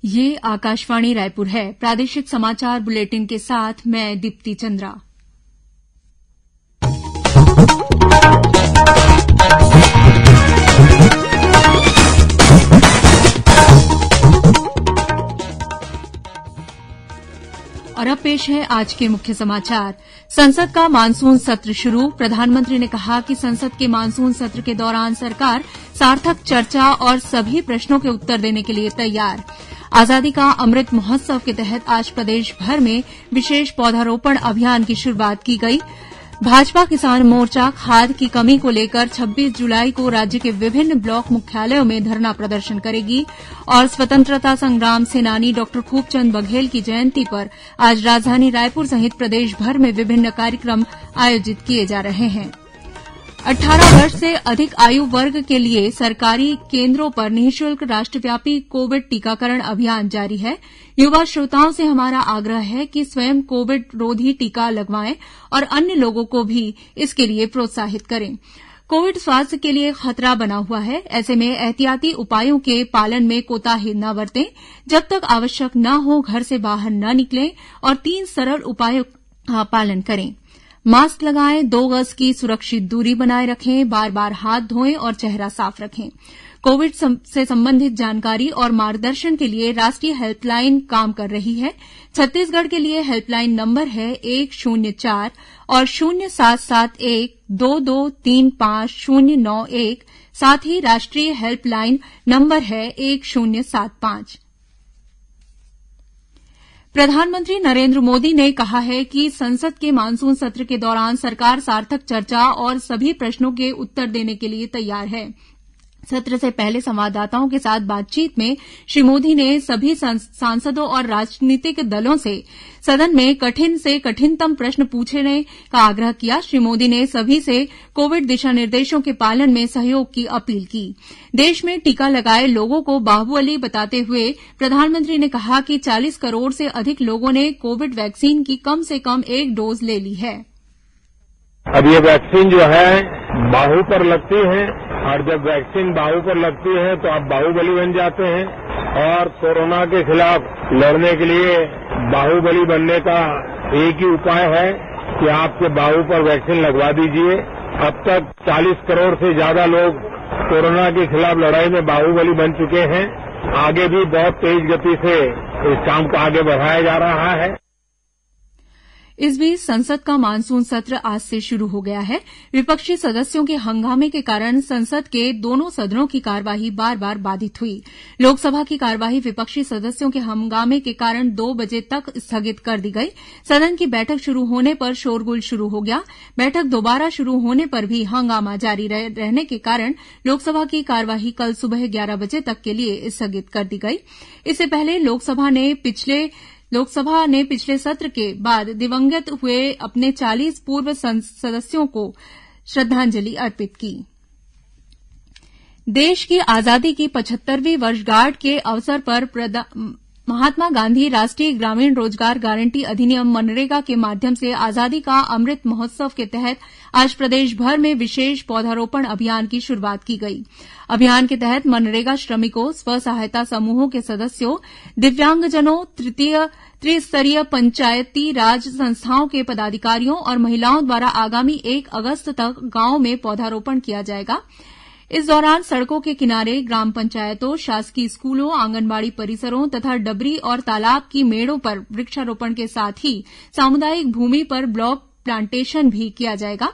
ये आकाशवाणी रायपुर है। प्रादेशिक समाचार बुलेटिन के साथ मैं दीप्ति चंद्रा। और अब पेश है आज के मुख्य समाचार। संसद का मानसून सत्र शुरू। प्रधानमंत्री ने कहा कि संसद के मानसून सत्र के दौरान सरकार सार्थक चर्चा और सभी प्रश्नों के उत्तर देने के लिए तैयार। आजादी का अमृत महोत्सव के तहत आज प्रदेश भर में विशेष पौधारोपण अभियान की शुरूआत की गई। भाजपा किसान मोर्चा खाद की कमी को लेकर 26 जुलाई को राज्य के विभिन्न ब्लॉक मुख्यालयों में धरना प्रदर्शन करेगी। और स्वतंत्रता संग्राम सेनानी डॉ खूबचंद बघेल की जयंती पर आज राजधानी रायपुर सहित प्रदेश भर में विभिन्न कार्यक्रम आयोजित किए जा रहे हैं। 18 वर्ष से अधिक आयु वर्ग के लिए सरकारी केन्द्रों पर निःशुल्क राष्ट्रव्यापी कोविड टीकाकरण अभियान जारी है। युवा श्रोताओं से हमारा आग्रह है कि स्वयं कोविड रोधी टीका लगवाएं और अन्य लोगों को भी इसके लिए प्रोत्साहित करें। कोविड स्वास्थ्य के लिए खतरा बना हुआ है। ऐसे में एहतियाती उपायों के पालन में कोताही न बरतें। जब तक आवश्यक न हो घर से बाहर न निकलें और 3 सरल उपायों का पालन करें। मास्क लगाएं, 2 गज की सुरक्षित दूरी बनाए रखें, बार बार हाथ धोएं और चेहरा साफ रखें। कोविड से संबंधित जानकारी और मार्गदर्शन के लिए राष्ट्रीय हेल्पलाइन काम कर रही है। छत्तीसगढ़ के लिए हेल्पलाइन नंबर है 104 और 0718223591। साथ ही राष्ट्रीय हेल्पलाइन नंबर है 1075। प्रधानमंत्री नरेंद्र मोदी ने कहा है कि संसद के मानसून सत्र के दौरान सरकार सार्थक चर्चा और सभी प्रश्नों के उत्तर देने के लिए तैयार है। सत्र से पहले संवाददाताओं के साथ बातचीत में श्री मोदी ने सभी सांसदों और राजनीतिक दलों से सदन में कठिन से कठिनतम प्रश्न पूछने का आग्रह किया। श्री मोदी ने सभी से कोविड दिशा निर्देशों के पालन में सहयोग की अपील की। देश में टीका लगाए लोगों को बाहुबली बताते हुए प्रधानमंत्री ने कहा कि 40 करोड़ से अधिक लोगों ने कोविड वैक्सीन की कम से कम 1 डोज ले ली है। अब ये वैक्सीन जो है बाहु पर लगती है और जब वैक्सीन बाहु पर लगती है तो आप बाहुबली बन जाते हैं। और कोरोना के खिलाफ लड़ने के लिए बाहुबली बनने का एक ही उपाय है कि आपके बाहु पर वैक्सीन लगवा दीजिए। अब तक 40 करोड़ से ज्यादा लोग कोरोना के खिलाफ लड़ाई में बाहुबली बन चुके हैं। आगे भी बहुत तेज गति से इस काम को आगे बढ़ाया जा रहा है। इस बीच संसद का मानसून सत्र आज से शुरू हो गया है। विपक्षी सदस्यों के हंगामे के कारण संसद के दोनों सदनों की कार्यवाही बार बार बाधित हुई। लोकसभा की कार्यवाही विपक्षी सदस्यों के हंगामे के कारण 2 बजे तक स्थगित कर दी गई। सदन की बैठक शुरू होने पर शोरगुल शुरू हो गया। बैठक दोबारा शुरू होने पर भी हंगामा जारी रहने के कारण लोकसभा की कार्यवाही कल सुबह 11 बजे तक के लिए स्थगित कर दी गई। इससे पहले लोकसभा ने पिछले सत्र के बाद दिवंगत हुए अपने 40 पूर्व सदस्यों को श्रद्धांजलि अर्पित की। देश की आजादी की 75वीं वर्षगांठ के अवसर पर महात्मा गांधी राष्ट्रीय ग्रामीण रोजगार गारंटी अधिनियम मनरेगा के माध्यम से आजादी का अमृत महोत्सव के तहत आज प्रदेश भर में विशेष पौधारोपण अभियान की शुरूआत की गई। अभियान के तहत मनरेगा श्रमिकों, स्व सहायता समूहों के सदस्यों, दिव्यांगजनों, त्रिस्तरीय पंचायती राज संस्थाओं के पदाधिकारियों और महिलाओं द्वारा आगामी 1 अगस्त तक गांवों में पौधारोपण किया जाएगा। इस दौरान सड़कों के किनारे, ग्राम पंचायतों, शासकीय स्कूलों, आंगनबाड़ी परिसरों तथा डबरी और तालाब की मेड़ों पर वृक्षारोपण के साथ ही सामुदायिक भूमि पर ब्लॉक प्लांटेशन भी किया जाएगा।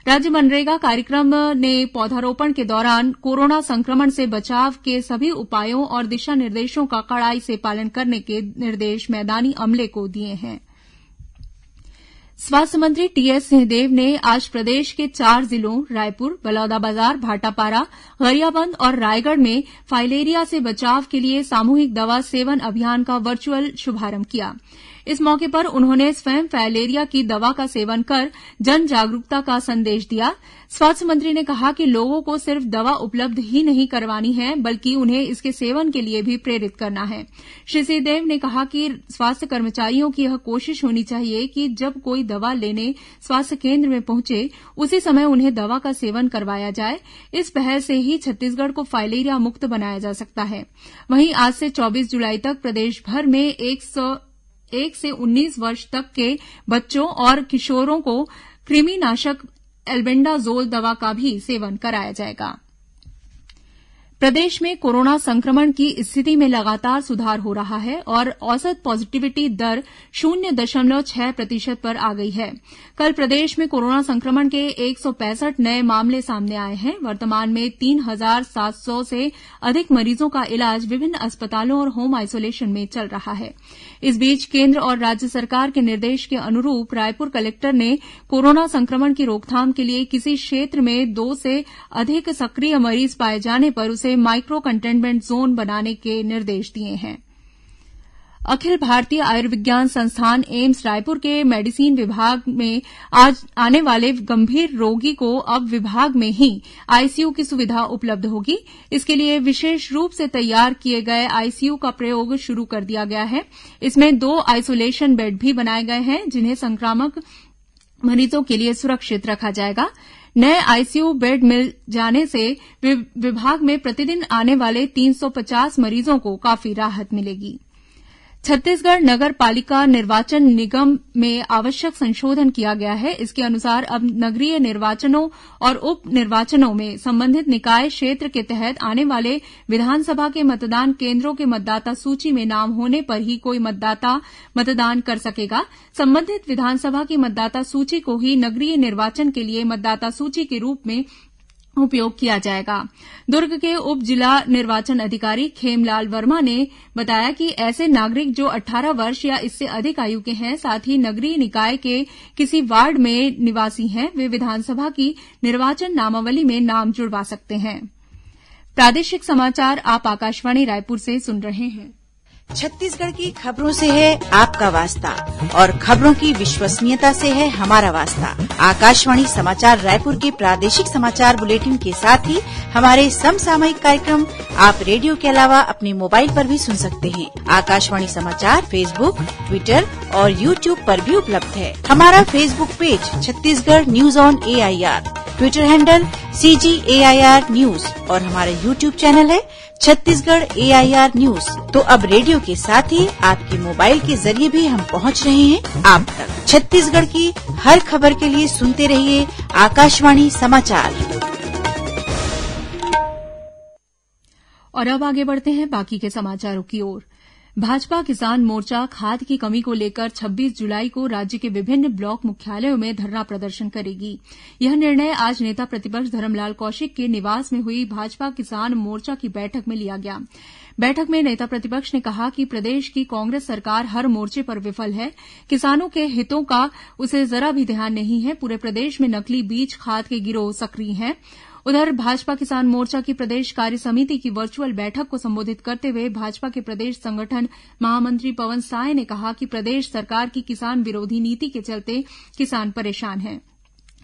राज्य मनरेगा कार्यक्रम ने पौधारोपण के दौरान कोरोना संक्रमण से बचाव के सभी उपायों और दिशा निर्देशों का कड़ाई से पालन करने के निर्देश मैदानी अमले को दिए हैं। स्वास्थ्य मंत्री टीएस सिंहदेव ने आज प्रदेश के 4 जिलों रायपुर, बलौदाबाजार, भाटापारा, गरियाबंद और रायगढ़ में फाइलेरिया से बचाव के लिए सामूहिक दवा सेवन अभियान का वर्चुअल शुभारंभ किया। इस मौके पर उन्होंने स्वयं फाइलेरिया की दवा का सेवन कर जन जागरूकता का संदेश दिया। स्वास्थ्य मंत्री ने कहा कि लोगों को सिर्फ दवा उपलब्ध ही नहीं करवानी है, बल्कि उन्हें इसके सेवन के लिए भी प्रेरित करना है। श्री सिंहदेव ने कहा कि स्वास्थ्य कर्मचारियों की यह कोशिश होनी चाहिए कि जब कोई दवा लेने स्वास्थ्य केंद्र में पहुंचे, उसी समय उन्हें दवा का सेवन करवाया जाए। इस पहल से ही छत्तीसगढ़ को फाइलेरिया मुक्त बनाया जा सकता है। वहीं आज से 24 जुलाई तक प्रदेश भर में 1 से 19 वर्ष तक के बच्चों और किशोरों को कृमिनाशक एल्बेंडाजोल दवा का भी सेवन कराया जाएगा। प्रदेश में कोरोना संक्रमण की स्थिति में लगातार सुधार हो रहा है और औसत पॉजिटिविटी दर 0.6% पर आ गई है। कल प्रदेश में कोरोना संक्रमण के 165 नए मामले सामने आए हैं। वर्तमान में 3,700 से अधिक मरीजों का इलाज विभिन्न अस्पतालों और होम आइसोलेशन में चल रहा है। इस बीच केंद्र और राज्य सरकार के निर्देश के अनुरूप रायपुर कलेक्टर ने कोरोना संक्रमण की रोकथाम के लिए किसी क्षेत्र में 2 से अधिक सक्रिय मरीज पाए जाने पर उसे माइक्रो कंटेनमेंट जोन बनाने के निर्देश दिए हैं। अखिल भारतीय आयुर्विज्ञान संस्थान एम्स रायपुर के मेडिसिन विभाग में आज आने वाले गंभीर रोगी को अब विभाग में ही आईसीयू की सुविधा उपलब्ध होगी। इसके लिए विशेष रूप से तैयार किए गए आईसीयू का प्रयोग शुरू कर दिया गया है। इसमें 2 आइसोलेशन बेड भी बनाए गए हैं, जिन्हें संक्रामक मरीजों के लिए सुरक्षित रखा जाएगा। नए आईसीयू बेड मिल जाने से विभाग में प्रतिदिन आने वाले 350 मरीजों को काफी राहत मिलेगी। छत्तीसगढ़ नगर पालिका निर्वाचन निगम में आवश्यक संशोधन किया गया है। इसके अनुसार अब नगरीय निर्वाचनों और उप निर्वाचनों में संबंधित निकाय क्षेत्र के तहत आने वाले विधानसभा के मतदान केंद्रों के मतदाता सूची में नाम होने पर ही कोई मतदाता मतदान कर सकेगा। संबंधित विधानसभा की मतदाता सूची को ही नगरीय निर्वाचन के लिए मतदाता सूची के रूप में उपयोग किया जाएगा। दुर्ग के उप जिला निर्वाचन अधिकारी खेमलाल वर्मा ने बताया कि ऐसे नागरिक जो 18 वर्ष या इससे अधिक आयु के हैं, साथ ही नगरीय निकाय के किसी वार्ड में निवासी हैं, वे विधानसभा की निर्वाचन नामावली में नाम जुड़वा सकते हैं। प्रादेशिक समाचार आप आकाशवाणी रायपुर से सुन रहे हैं। छत्तीसगढ़ की खबरों से है आपका वास्ता और खबरों की विश्वसनीयता से है हमारा वास्ता। आकाशवाणी समाचार रायपुर के प्रादेशिक समाचार बुलेटिन के साथ ही हमारे समसामयिक कार्यक्रम आप रेडियो के अलावा अपने मोबाइल पर भी सुन सकते हैं। आकाशवाणी समाचार फेसबुक, ट्विटर और यूट्यूब पर भी उपलब्ध है। हमारा Facebook page Chhattisgarh news on AIR, Twitter handle CGAIR news और हमारा यूट्यूब चैनल है छत्तीसगढ़ AIR न्यूज। तो अब रेडियो के साथ ही आपके मोबाइल के जरिए भी हम पहुंच रहे हैं आप तक। छत्तीसगढ़ की हर खबर के लिए सुनते रहिए आकाशवाणी समाचार। और अब आगे बढ़ते हैं बाकी के समाचारों की ओर। भाजपा किसान मोर्चा खाद की कमी को लेकर 26 जुलाई को राज्य के विभिन्न ब्लॉक मुख्यालयों में धरना प्रदर्शन करेगी। यह निर्णय आज नेता प्रतिपक्ष धरमलाल कौशिक के निवास में हुई भाजपा किसान मोर्चा की बैठक में लिया गया। बैठक में नेता प्रतिपक्ष ने कहा कि प्रदेश की कांग्रेस सरकार हर मोर्चे पर विफल है। किसानों के हितों का उसे जरा भी ध्यान नहीं है। पूरे प्रदेश में नकली बीज खाद के गिरोह सक्रिय हैं। उधर भाजपा किसान मोर्चा की प्रदेश कार्य समिति की वर्चुअल बैठक को संबोधित करते हुए भाजपा के प्रदेश संगठन महामंत्री पवन साय ने कहा कि प्रदेश सरकार की किसान विरोधी नीति के चलते किसान परेशान हैं।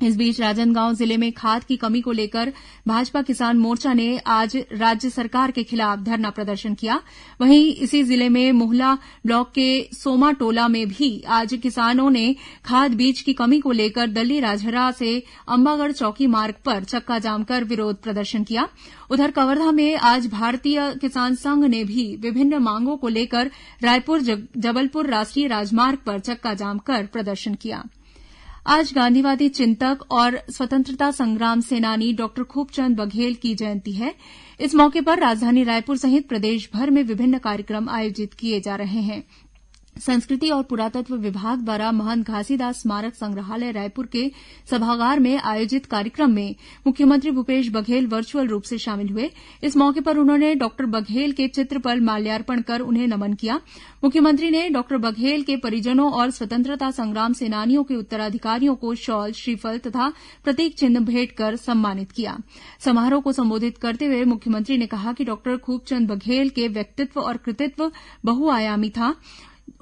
इस बीच राजनांदगांव जिले में खाद की कमी को लेकर भाजपा किसान मोर्चा ने आज राज्य सरकार के खिलाफ धरना प्रदर्शन किया। वहीं इसी जिले में मोहला ब्लॉक के सोमाटोला में भी आज किसानों ने खाद बीज की कमी को लेकर दल्ली राजहरा से अंबागढ़ चौकी मार्ग पर चक्का जाम कर विरोध प्रदर्शन किया। उधर कवर्धा में आज भारतीय किसान संघ ने भी विभिन्न मांगों को लेकर रायपुर जबलपुर राष्ट्रीय राजमार्ग पर चक्का जाम कर प्रदर्शन किया। आज गांधीवादी चिंतक और स्वतंत्रता संग्राम सेनानी डॉक्टर खूबचंद बघेल की जयंती है। इस मौके पर राजधानी रायपुर सहित प्रदेश भर में विभिन्न कार्यक्रम आयोजित किए जा रहे हैं। संस्कृति और पुरातत्व विभाग द्वारा महंत घासीदास स्मारक संग्रहालय रायपुर के सभागार में आयोजित कार्यक्रम में मुख्यमंत्री भूपेश बघेल वर्चुअल रूप से शामिल हुए। इस मौके पर उन्होंने डॉक्टर बघेल के चित्र पर माल्यार्पण कर उन्हें नमन किया। मुख्यमंत्री ने डॉक्टर बघेल के परिजनों और स्वतंत्रता संग्राम सेनानियों के उत्तराधिकारियों को शॉल, श्रीफल तथा प्रतीक चिन्ह भेंट कर सम्मानित किया। समारोह को संबोधित करते हुए मुख्यमंत्री ने कहा कि डॉक्टर खूबचंद बघेल के व्यक्तित्व और कृतित्व बहुआयामी था।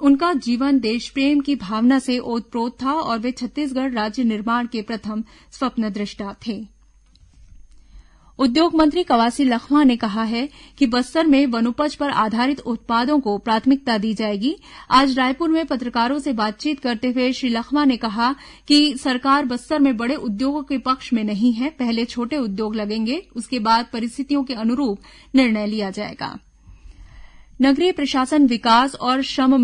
उनका जीवन देश प्रेम की भावना से ओतप्रोत था और वे छत्तीसगढ़ राज्य निर्माण के प्रथम स्वप्नदृष्टा थे। उद्योग मंत्री कवासी लखमा ने कहा है कि बस्तर में वनोपज पर आधारित उत्पादों को प्राथमिकता दी जाएगी। आज रायपुर में पत्रकारों से बातचीत करते हुए श्री लखमा ने कहा कि सरकार बस्तर में बड़े उद्योगों के पक्ष में नहीं है। पहले छोटे उद्योग लगेंगे, उसके बाद परिस्थितियों के अनुरूप निर्णय लिया जाएगा। नगरीय प्रशासन विकास और श्रम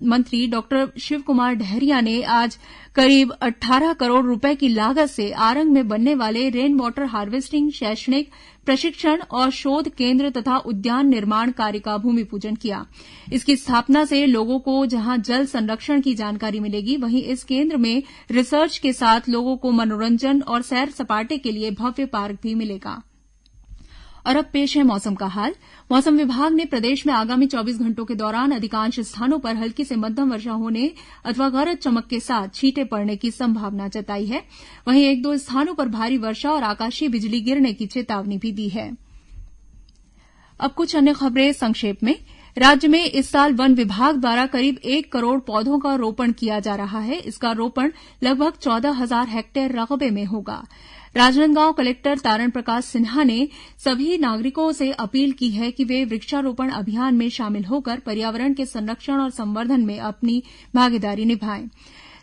मंत्री डॉक्टर शिवकुमार डहरिया ने आज करीब 18 करोड़ रुपए की लागत से आरंग में बनने वाले रेन वाटर हार्वेस्टिंग शैक्षणिक प्रशिक्षण और शोध केंद्र तथा उद्यान निर्माण कार्य का भूमि पूजन किया। इसकी स्थापना से लोगों को जहां जल संरक्षण की जानकारी मिलेगी, वहीं इस केंद्र में रिसर्च के साथ लोगों को मनोरंजन और सैर सपाटे के लिए भव्य पार्क भी मिलेगा। और अब पेश है मौसम का हाल। मौसम विभाग ने प्रदेश में आगामी 24 घंटों के दौरान अधिकांश स्थानों पर हल्की से मध्यम वर्षा होने अथवा गरज चमक के साथ छींटे पड़ने की संभावना जताई है। वहीं एक दो स्थानों पर भारी वर्षा और आकाशीय बिजली गिरने की चेतावनी भी दी है। अब कुछ अन्य खबरें संक्षेप में। राज्य में इस साल वन विभाग द्वारा करीब 1 करोड़ पौधों का रोपण किया जा रहा है। इसका रोपण लगभग 14,000 हेक्टेयर रकबे में होगा। राजनांदगांव कलेक्टर तारण प्रकाश सिन्हा ने सभी नागरिकों से अपील की है कि वे वृक्षारोपण अभियान में शामिल होकर पर्यावरण के संरक्षण और संवर्धन में अपनी भागीदारी निभाएं।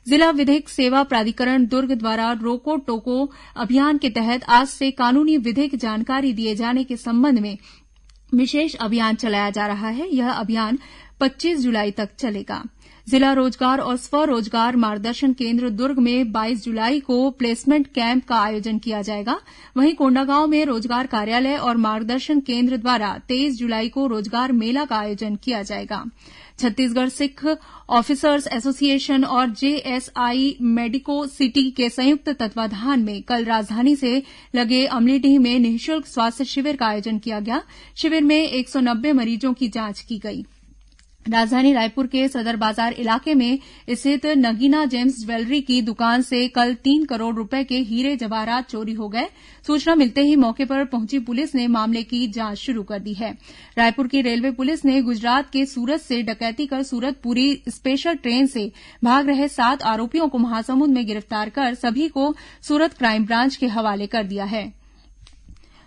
जिला विधिक सेवा प्राधिकरण दुर्ग द्वारा रोको टोको अभियान के तहत आज से कानूनी विधिक जानकारी दिए जाने के संबंध में विशेष अभियान चलाया जा रहा है। यह अभियान 25 जुलाई तक चलेगा। जिला रोजगार और स्वरोजगार मार्गदर्शन केंद्र दुर्ग में 22 जुलाई को प्लेसमेंट कैंप का आयोजन किया जाएगा। वहीं कोंडागांव में रोजगार कार्यालय और मार्गदर्शन केंद्र द्वारा 23 जुलाई को रोजगार मेला का आयोजन किया जाएगा। छत्तीसगढ़ सिख ऑफिसर्स एसोसिएशन और जेएसआई मेडिको सिटी के संयुक्त तत्वाधान में कल राजधानी से लगे अमलीडीह में निःशुल्क स्वास्थ्य शिविर का आयोजन किया गया। शिविर में 190 मरीजों की जांच की गई। राजधानी रायपुर के सदर बाजार इलाके में स्थित नगीना जेम्स ज्वेलरी की दुकान से कल 3 करोड़ रुपए के हीरे जवाहरात चोरी हो गए। सूचना मिलते ही मौके पर पहुंची पुलिस ने मामले की जांच शुरू कर दी है। रायपुर की रेलवे पुलिस ने गुजरात के सूरत से डकैती कर सूरतपुरी स्पेशल ट्रेन से भाग रहे 7 आरोपियों को महासमुंद में गिरफ्तार कर सभी को सूरत क्राइम ब्रांच के हवाले कर दिया है।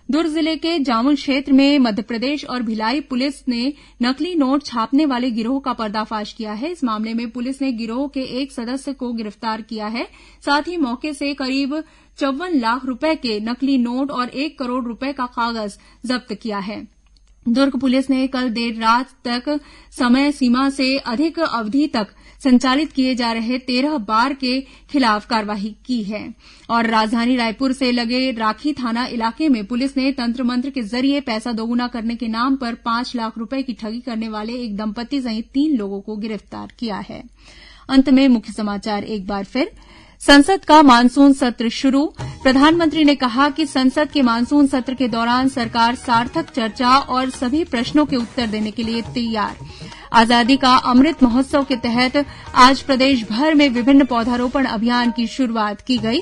दुर्ग जिले के जामुल क्षेत्र में मध्यप्रदेश और भिलाई पुलिस ने नकली नोट छापने वाले गिरोह का पर्दाफाश किया है। इस मामले में पुलिस ने गिरोह के एक सदस्य को गिरफ्तार किया है। साथ ही मौके से करीब 54 लाख रुपए के नकली नोट और 1 करोड़ रुपए का कागज जब्त किया है। दुर्ग पुलिस ने कल देर रात तक समय सीमा से अधिक अवधि तक संचालित किए जा रहे 13 बार के खिलाफ कार्रवाई की है। और राजधानी रायपुर से लगे राखी थाना इलाके में पुलिस ने तंत्र मंत्र के जरिए पैसा दोगुना करने के नाम पर 5 लाख रुपए की ठगी करने वाले एक दंपत्ति सहित 3 लोगों को गिरफ्तार किया है। अंत में मुख्य समाचार एक बार फिर। संसद का मानसून सत्र शुरू। प्रधानमंत्री ने कहा कि संसद के मानसून सत्र के दौरान सरकार सार्थक चर्चा और सभी प्रश्नों के उत्तर देने के लिए तैयार। आजादी का अमृत महोत्सव के तहत आज प्रदेश भर में विभिन्न पौधारोपण अभियान की शुरूआत की गई।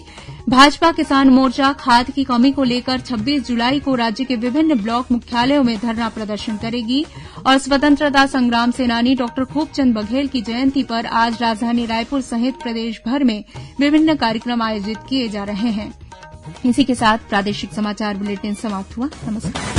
भाजपा किसान मोर्चा खाद की कमी को लेकर 26 जुलाई को राज्य के विभिन्न ब्लॉक मुख्यालयों में धरना प्रदर्शन करेगी। और स्वतंत्रता संग्राम सेनानी डॉक्टर खूबचंद बघेल की जयंती पर आज राजधानी रायपुर सहित प्रदेश भर में विभिन्न कार्यक्रम आयोजित किए जा रहे हैं। इसी के साथ प्रादेशिक समाचार बुलेटिन समाप्त हुआ। नमस्कार।